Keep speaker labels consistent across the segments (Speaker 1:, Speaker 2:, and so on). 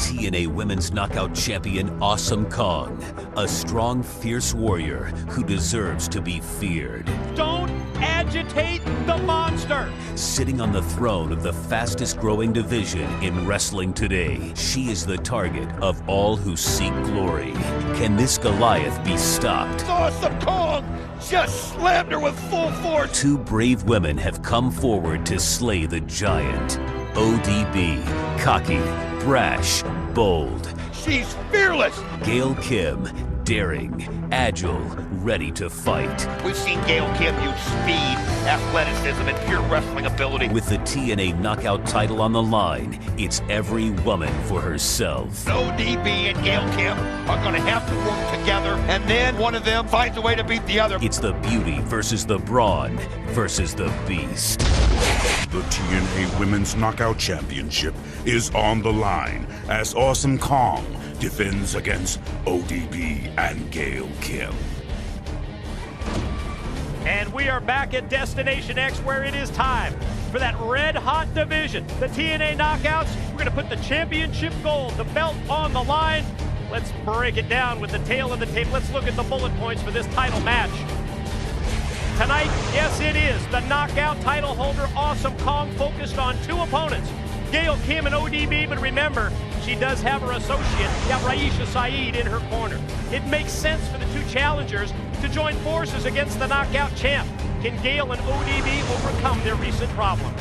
Speaker 1: TNA Women's Knockout Champion Awesome Kong, a strong, fierce warrior who deserves to be feared.
Speaker 2: Don't agitate the monster!
Speaker 1: Sitting on the throne of the fastest growing division in wrestling today, she is the target of all who seek glory. Can this Goliath be stopped?
Speaker 3: Awesome Kong just slammed her with full force.
Speaker 1: Two brave women have come forward to slay the giant. ODB, cocky, brash, bold.
Speaker 3: She's fearless.
Speaker 1: Gail Kim, daring, agile, ready to fight.
Speaker 3: We've seen Gail Kim use speed, athleticism, and pure wrestling ability.
Speaker 1: With the TNA Knockout title on the line, it's every woman for herself.
Speaker 3: ODB and Gail Kim are going to have to work together, and then one of them finds a way to beat the other.
Speaker 1: It's the beauty versus the brawn versus the beast.
Speaker 4: The TNA Women's Knockout Championship is on the line as Awesome Kong defends against ODB and Gail Kim.
Speaker 2: And we are back at Destination X, where it is time for that red-hot division. The TNA Knockouts, we're going to put the championship gold, the belt on the line. Let's break it down with the tail of the tape. Let's look at the bullet points for this title match. Tonight, yes it is, the knockout title holder Awesome Kong focused on two opponents, Gail Kim and ODB, but remember, she does have her associate, Raisha Saeed, in her corner. It makes sense for the two challengers to join forces against the knockout champ. Can Gail and ODB overcome their recent problems?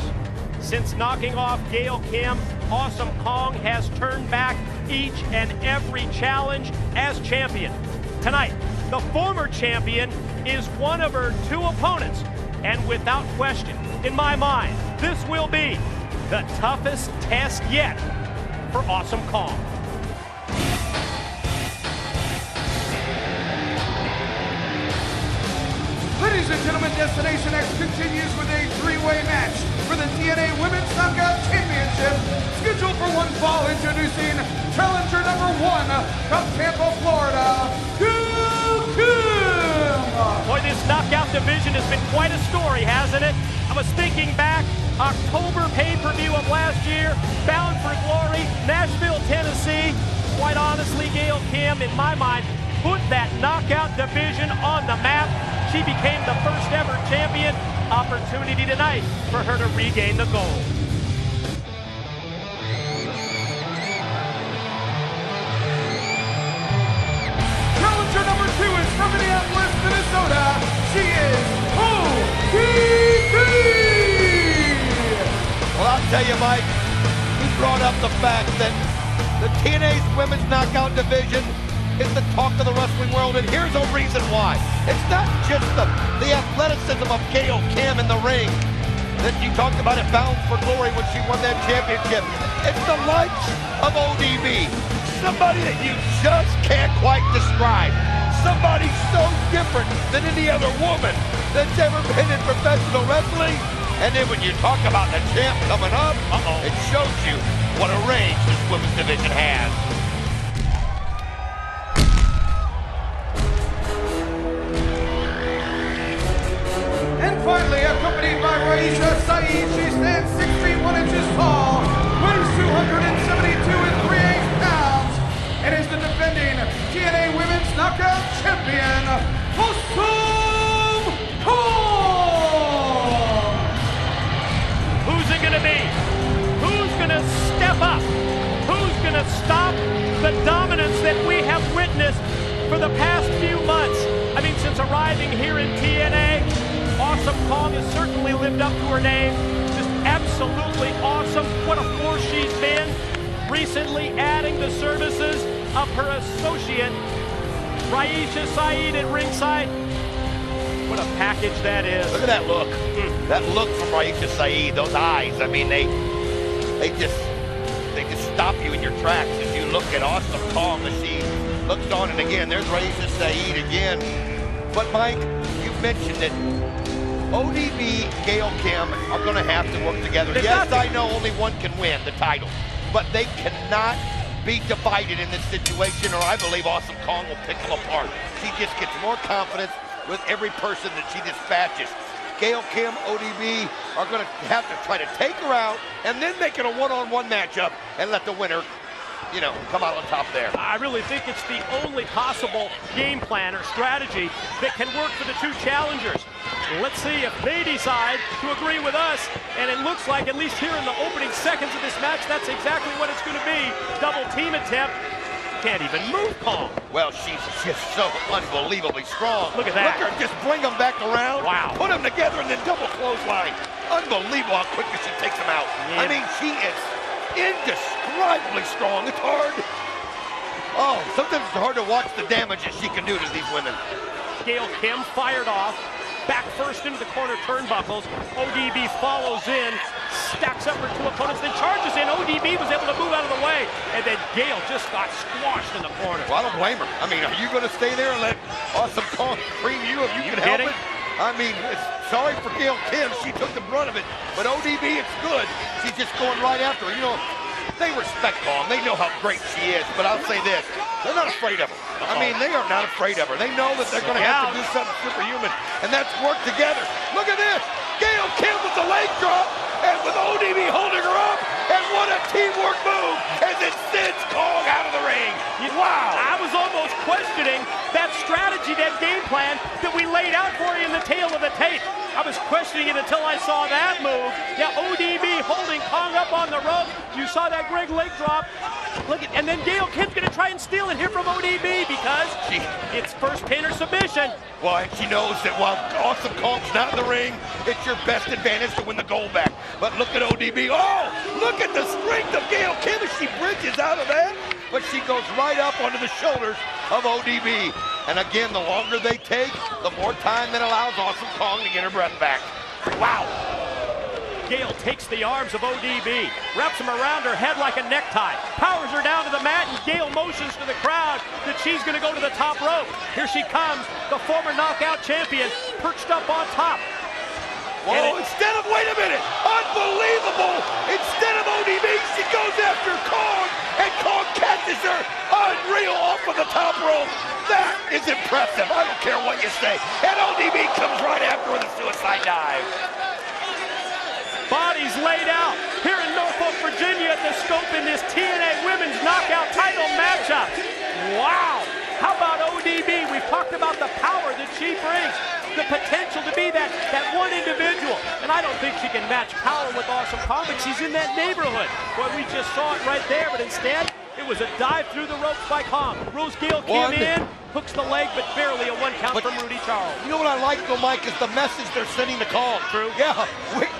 Speaker 2: Since knocking off Gail Kim, Awesome Kong has turned back each and every challenge as champion. Tonight, the former champion is one of her two opponents, and without question, in my mind, this will be the toughest test yet for Awesome Kong.
Speaker 5: Ladies and gentlemen, Destination X continues with a three-way match for the TNA Women's Knockout Championship. Scheduled for one fall, introducing challenger number one from Tampa, Florida, Gail Kim.
Speaker 2: Boy, this knockout division has been quite a story, hasn't it? I was thinking back, October pay-per-view of last year, Bound for Glory, Nashville, Tennessee. Quite honestly, Gail Kim, in my mind, put that knockout division on the map. She became the first ever champion. Opportunity tonight for her to regain the gold.
Speaker 5: Challenger number two is from Minneapolis, Minnesota. She is ODB.
Speaker 3: Well, I'll tell you, Mike, he brought up the fact that the TNA's Women's Knockout division is the talk of the wrestling world, and here's a reason why. It's not just the athleticism of Gail Kim in the ring that you talked about at Bound for Glory when she won that championship. It's the likes of ODB, somebody that you just can't quite describe. Somebody so different than any other woman that's ever been in professional wrestling. And then when you talk about the champ coming up, it shows you what a range this women's division has.
Speaker 5: And finally, accompanied by Raisha Saeed, she stands 6 feet 1 inches tall, weighs 272 3/8 pounds, and is the defending TNA Women's Knockout Champion, Awesome Kong!
Speaker 2: Who's it gonna be? Who's gonna step up? Who's gonna stop the dominance that we have witnessed for the past few months? I mean, since arriving here in TNA, Awesome Kong has certainly lived up to her name. Just absolutely awesome. What a force she's been. Recently adding the services of her associate, Raisha Saeed, at ringside. What a package that is.
Speaker 3: Look at that look. That look from Raisha Saeed, those eyes. I mean, they just stop you in your tracks as you look at Awesome Kong as she looks on. And again, there's Raisha Saeed again. But Mike, you mentioned that ODB, Gail Kim are going to have to work together. Yes, I know only one can win the title, but they cannot be divided in this situation, or I believe Awesome Kong will pick them apart. She just gets more confidence with every person that she dispatches. Gail Kim, ODB are going to have to try to take her out and then make it a one-on-one matchup and let the winner come out on top there.
Speaker 2: I really think it's the only possible game plan or strategy that can work for the two challengers. Let's see if they decide to agree with us, and it looks like, at least here in the opening seconds of this match, that's exactly what it's going to be. Double team attempt. Can't even move Kong.
Speaker 3: Well, she's just so unbelievably strong.
Speaker 2: Look at that.
Speaker 3: Look at her just bring them back around.
Speaker 2: Wow.
Speaker 3: Put them together and then double clothesline. Unbelievable how quickly she takes them out.
Speaker 2: Yeah.
Speaker 3: I mean, she is indescribably strong. It's hard. Oh, sometimes it's hard to watch the damage that she can do to these women.
Speaker 2: Gail Kim fired off. Back first into the corner turnbuckles. ODB follows in, stacks up her two opponents, then charges in. ODB was able to move out of the way, and then Gail just got squashed in the corner.
Speaker 3: Well, I don't blame her. I mean, are you going to stay there and let Awesome Kong cream you if you can help it? I mean, sorry for Gail Kim. She took the brunt of it, but ODB, it's good. She's just going right after her. They respect Kong. They know how great she is, but I'll say this. They're not afraid of her. I mean, they are not afraid of her. They know that they're going to have to do something superhuman, and that's work together. Look at this. Gail Kim with the leg drop, and with ODB holding her up, and what a teamwork move as it sends Kong out of the ring. Wow.
Speaker 2: I was almost questioning that strategy, that game plan that we laid out for you in the tail of the tape. I was questioning it until I saw that move. Yeah, ODB holding Kong up on the rope. You saw that great leg drop. Look at, and then Gail Kim's going to try and steal it here from ODB because it's first pin or submission.
Speaker 3: Well, and she knows that while Awesome Kong's not in the ring, it's your best advantage to win the gold back. But look at ODB. Oh, look at the strength of Gail Kim as she bridges out of that. But she goes right up onto the shoulders of ODB. And again, the longer they take, the more time that allows Awesome Kong to get her breath back. Wow.
Speaker 2: Gail takes the arms of ODB, wraps them around her head like a necktie, powers her down to the mat, and Gail motions to the crowd that she's going to go to the top rope. Here she comes, the former knockout champion, perched up on top.
Speaker 3: Whoa, instead of, wait a minute, unbelievable! Instead of ODB, she goes after Kong, and Kong catches her, unreal, off of the top rope. That is impressive, I don't care what you say. And ODB comes right after with a suicide dive.
Speaker 2: Bodies laid out here in Norfolk, Virginia at the scope in this TNA Women's Knockout title matchup. Wow, how about ODB? We've talked about the power that she brings. The potential to be that one individual. And I don't think she can match power with Awesome Kong, but she's in that neighborhood. Boy, we just saw it right there, but instead, it was a dive through the ropes by Kong. Rose Gail Kim in, hooks the leg, but barely a one count from Rudy Charles.
Speaker 3: You know what I like though, Mike, is the message they're sending to Kong.
Speaker 2: True.
Speaker 3: Yeah,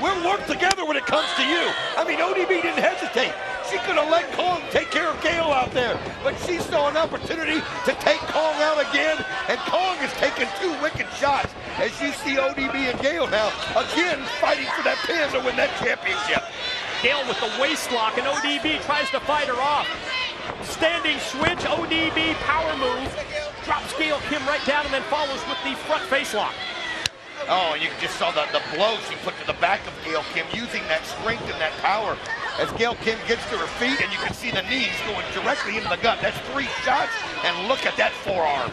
Speaker 3: we'll work together when it comes to you. I mean, ODB didn't hesitate. She could have let Kong take care of Gail out there, but she saw an opportunity to take Kong out again, and Kong is taking two wicked shots as you see ODB and Gail now, again, fighting for that pin to win that championship.
Speaker 2: Gail with the waist lock, and ODB tries to fight her off. Standing switch, ODB power move, drops Gail Kim right down and then follows with the front face lock.
Speaker 3: Oh, you just saw the blow she put to the back of Gail Kim, using that strength and that power as Gail Kim gets to her feet, and you can see the knees going directly into the gut. That's 3 shots, and look at that forearm.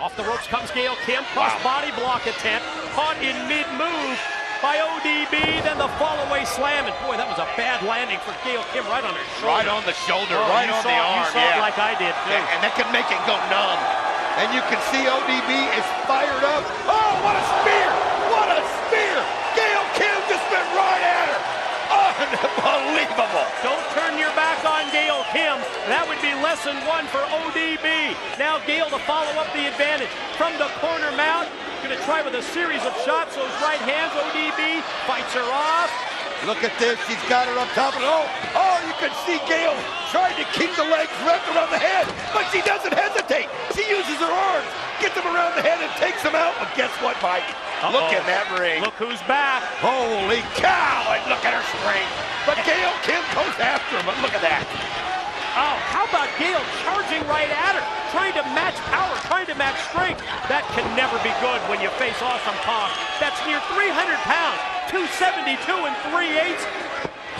Speaker 2: Off the ropes comes Gail Kim, cross body block attempt, caught in mid-move by ODB, then the fall-away slam, and boy, that was a bad landing for Gail Kim right on her shoulder.
Speaker 3: Right on the shoulder,
Speaker 2: oh,
Speaker 3: right on the arm.
Speaker 2: You saw it like I did, too.
Speaker 3: Yeah, and that can make it go numb. And you can see ODB is fired up. Oh, what a spear! What a spear! Gail Kim just went right at her. Unbelievable.
Speaker 2: Don't turn your back on Gail Kim. That would be lesson 1 for ODB. Now Gail to follow up the advantage. From the corner mount, going to try with a series of shots. Those right hands, ODB fights her off.
Speaker 3: Look at this, she's got her up top, and oh, you can see Gail trying to keep the legs wrapped around the head, but she doesn't hesitate. She uses her arms, gets them around the head and takes them out, but guess what, Mike? Look in that ring.
Speaker 2: Look who's back.
Speaker 3: Holy cow, and look at her strength. But Gail Kim goes after him, but look at that.
Speaker 2: Oh, how about Gail charging right at her, trying to match power, trying to match strength. That can never be good when you face Awesome Kong. That's near 300 pounds, 272 3/8.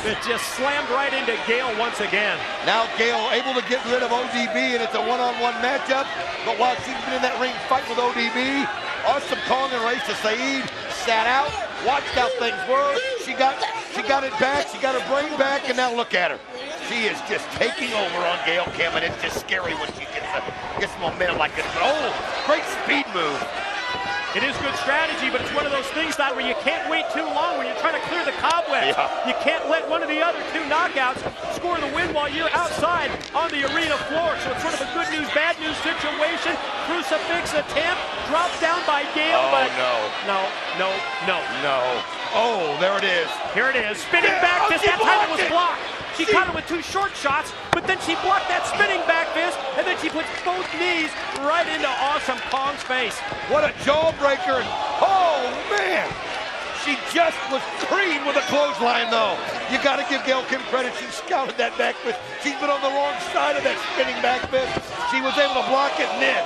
Speaker 2: It just slammed right into Gail once again.
Speaker 3: Now Gail able to get rid of ODB, and it's a one-on-one matchup. But while she's been in that ring fighting with ODB, Awesome Kong and Raisa Saeed sat out, watched how things were. She got it back, she got her brain back, and now look at her. She is just taking over on Gail Kim, and it's just scary when she gets momentum like this. But oh, great speed move.
Speaker 2: It is good strategy, but it's one of those things that where you can't wait too long when you're trying to clear the cobwebs.
Speaker 3: Yeah.
Speaker 2: You can't let one of the other two knockouts score the win while you're outside on the arena floor. So it's sort of a good news, bad news situation. Crucifix attempt, dropped down by Gail, but
Speaker 3: no.
Speaker 2: No.
Speaker 3: Oh, there it is.
Speaker 2: Here it is, spinning
Speaker 3: Yeah,
Speaker 2: back fist.
Speaker 3: she
Speaker 2: That time it
Speaker 3: blocked
Speaker 2: was
Speaker 3: it.
Speaker 2: blocked. She caught it with two short shots, but then she blocked that spinning back fist, and then she puts both knees right into Awesome Kong's face.
Speaker 3: What a jawbreaker. Oh, man. She just was creamed with a clothesline, though. You got to give Gail Kim credit. She scouted that back fist. She's been on the wrong side of that spinning back fist. She was able to block it, and then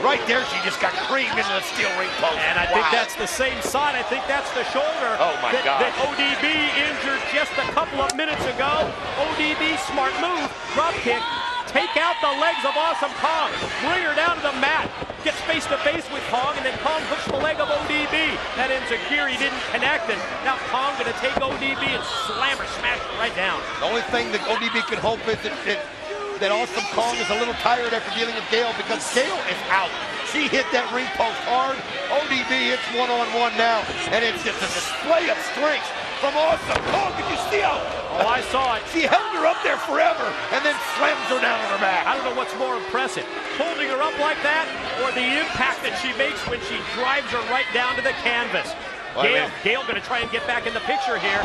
Speaker 3: right there, she just got creamed into the steel ring post.
Speaker 2: And I think that's the same side. I think that's the shoulder that ODB injured just a couple of minutes ago. ODB, smart move, drop kick. Take out the legs of Awesome Kong. Bring her down to the mat. Gets face to face with Kong, and then Kong hooks the leg of ODB. That enziguri didn't connect, and now Kong gonna take ODB and slam her, smash her right down.
Speaker 3: The only thing that ODB can hope is that Awesome Kong is a little tired after dealing with Gail, because Gail is out. She hit that ring post hard. ODB, it's one-on-one now, and it's just a display of strength from Awesome Kong. Did you see how?
Speaker 2: Oh, I saw it.
Speaker 3: She held her up there forever and then slams her down on her back.
Speaker 2: I don't know what's more impressive, holding her up like that or the impact that she makes when she drives her right down to the canvas. Gail gonna try and get back in the picture here.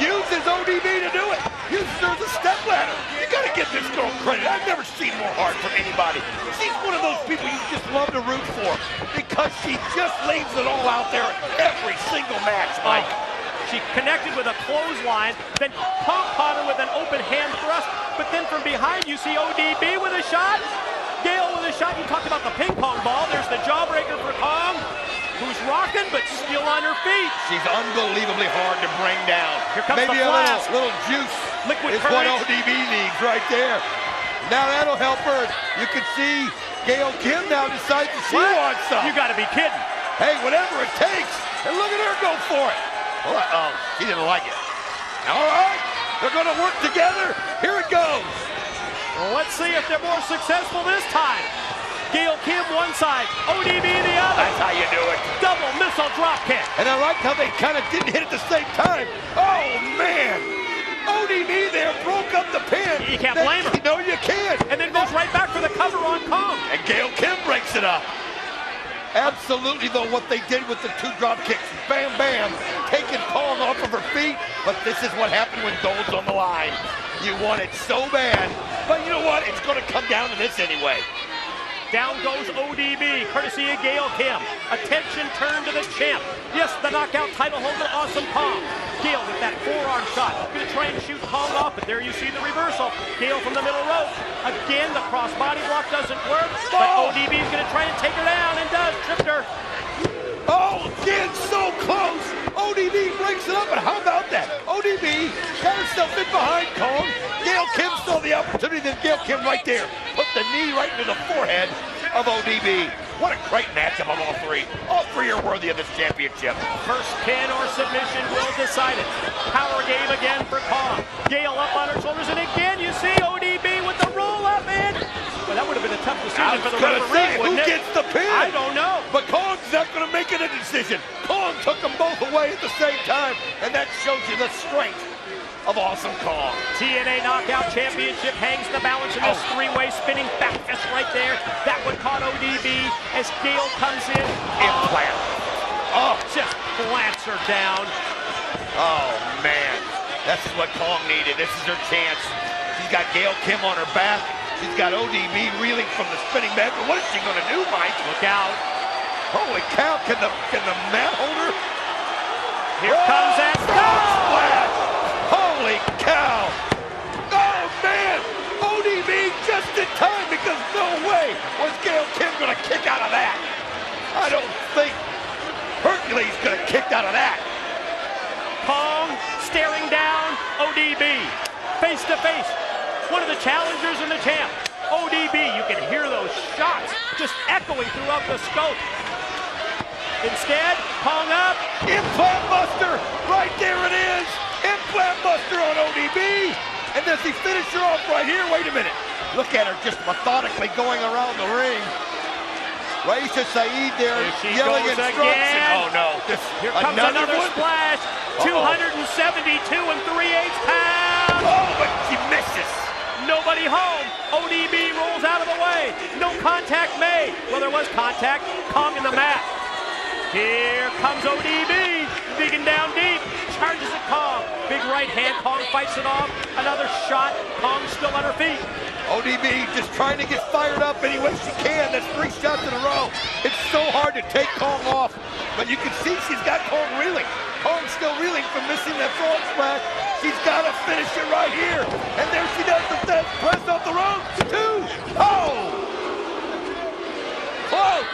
Speaker 3: Uses ODB to do it. Uses her as a stepladder. You gotta give this girl credit. I've never seen more heart from anybody. She's one of those people you just love to root for because she just lays it all out there every single match, Mike.
Speaker 2: She connected with a clothesline, then Kong caught her with an open hand thrust, but then from behind you see ODB with a shot, Gail with a shot. You talked about the ping pong ball. There's the jawbreaker for Kong, who's rocking but still on her feet.
Speaker 3: She's unbelievably hard to bring down.
Speaker 2: Here comes
Speaker 3: Maybe
Speaker 2: the flash.
Speaker 3: a little juice
Speaker 2: Liquid
Speaker 3: is
Speaker 2: courage.
Speaker 3: what ODB needs right there. Now that'll help her. You can see Gail Kim now decides she wants some.
Speaker 2: You gotta be kidding.
Speaker 3: Hey, whatever it takes. And look at her go for it. Oh, he didn't like it. All right, they're going to work together. Here it goes.
Speaker 2: Well, let's see if they're more successful this time. Gail Kim one side, ODB the other.
Speaker 3: That's how you do it.
Speaker 2: Double missile drop kick.
Speaker 3: And I like how they kind of didn't hit at the same time. Oh, man. ODB there broke up the pin.
Speaker 2: You can't blame her.
Speaker 3: No, you can't.
Speaker 2: And then goes right back for the cover on Kong.
Speaker 3: And Gail Kim breaks it up. Absolutely, though, what they did with the two drop kicks. Bam, bam. Taking Kong off of her feet. But this is what happened when gold's on the line. You want it so bad. But you know what? It's going to come down to this anyway.
Speaker 2: Down goes ODB, courtesy of Gail Kim. Attention turned to the champ. Yes, the knockout title holder, Awesome Kong. Gail with that forearm shot. Gonna try and shoot Kong off, but there you see the reversal. Gail from the middle rope. Again, the crossbody block doesn't work, but ODB's gonna try and take her down, and does. Tripped her.
Speaker 3: Oh, again, so close. ODB breaks it up, and how about that? ODB got herself in behind Kong. Gail Kim saw the opportunity, then Gail Kim right there. Put the knee right into the forehead of ODB. What a great matchup of all three. All three are worthy of this championship.
Speaker 2: First pin or submission will decide it. Power game again for Kong. Gail up on her shoulders, and again you see ODB with the roll-up, and well, that would have been a tough decision for the referee,
Speaker 3: who
Speaker 2: wouldn't it?
Speaker 3: gets the pin?
Speaker 2: I don't know.
Speaker 3: But Kong's not going to make it a decision. Kong took them both away at the same time, and that shows you the strength of Awesome Kong.
Speaker 2: TNA Knockout Championship hangs the balance in this three-way spinning back fist right there. That one caught ODB as Gail comes in.
Speaker 3: Implant. Oh,
Speaker 2: just plants her down.
Speaker 3: Oh, man. This is what Kong needed. This is her chance. She's got Gail Kim on her back. She's got ODB reeling from the spinning back. But what is she going to do, Mike?
Speaker 2: Look out.
Speaker 3: Holy cow. Can the mat hold her?
Speaker 2: Here comes that
Speaker 3: splash. Holy cow. Oh, man. ODB just in time, because no way was Gail Kim going to kick out of that. I don't think Hercules could have kicked out of that.
Speaker 2: Kong staring down ODB. Face to face. One of the challengers and the champ. ODB, you can hear those shots just echoing throughout the scope. Instead, Kong up.
Speaker 3: Implant Buster. Right there it is. Implant Buster on ODB. And does he finish her off right here? Wait a minute. Look at her just methodically going around the ring. Raisha Saeed there yelling instruction.
Speaker 2: Again.
Speaker 3: Oh no.
Speaker 2: Here comes another splash. 272 and 3/8 pounds.
Speaker 3: Oh, but she misses.
Speaker 2: Nobody home. ODB rolls out of the way. No contact made. Well, there was contact. Kong in the mat. Here comes ODB. Digging down deep. Charges at Kong. Big right hand. Kong fights it off. Another shot. Kong still on her feet.
Speaker 3: ODB just trying to get fired up any way she can. That's 3 shots in a row. It's so hard to take Kong off. But you can see she's got Kong reeling. Kong's still reeling from missing that frog splash. She's got to finish it right here. And there she does the press off the ropes. 2. Oh! Close.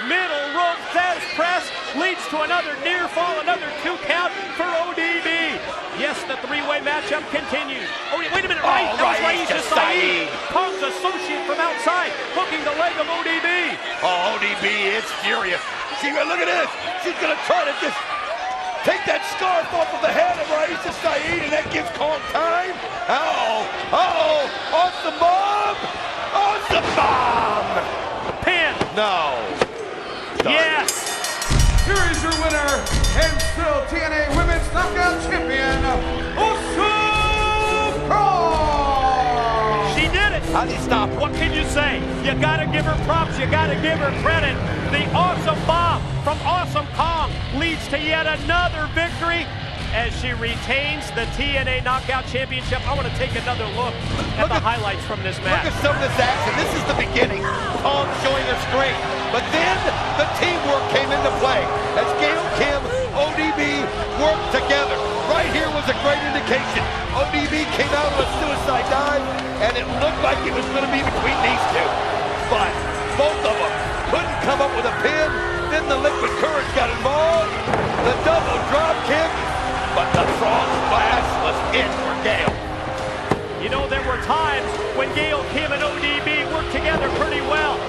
Speaker 2: Middle rope Fez press leads to another near fall, another 2 count for ODB. Yes, the 3-way matchup continues. Oh, wait a minute, right? That was Raisha Saeed. Kong's associate from outside, hooking the leg of ODB.
Speaker 3: Oh, ODB is furious. Look at this. She's going to try to just take that scarf off of the head of Raisha Saeed, and that gives Kong time. Oh, awesome bomb. Awesome bomb.
Speaker 2: Pin.
Speaker 3: No.
Speaker 2: Yes!
Speaker 5: Here is your winner, and still TNA Women's Knockout Champion, Awesome Kong!
Speaker 2: She did it!
Speaker 3: How'd he stop?
Speaker 2: What can you say? You gotta give her props, you gotta give her credit. The awesome bomb from Awesome Kong leads to yet another victory as she retains the TNA Knockout Championship. I want to take another look at the highlights from this match.
Speaker 3: Look at some of this action. This is the beginning. Kong showing her strength. But then the teamwork came into play as Gail, Kim, ODB worked together. Right here was a great indication. ODB came out on a suicide dive, and it looked like it was going to be between these two. But both of them couldn't come up with a pin. Then the liquid courage got involved. The double drop kick. But the frog splash was it for Gail.
Speaker 2: You know, there were times when Gail, Kim, and ODB worked together pretty well.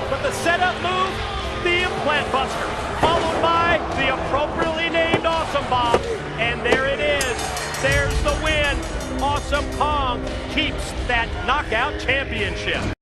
Speaker 2: But the setup move, the implant buster, followed by the appropriately named Awesome Bomb. And there it is. There's the win. Awesome Kong keeps that knockout championship.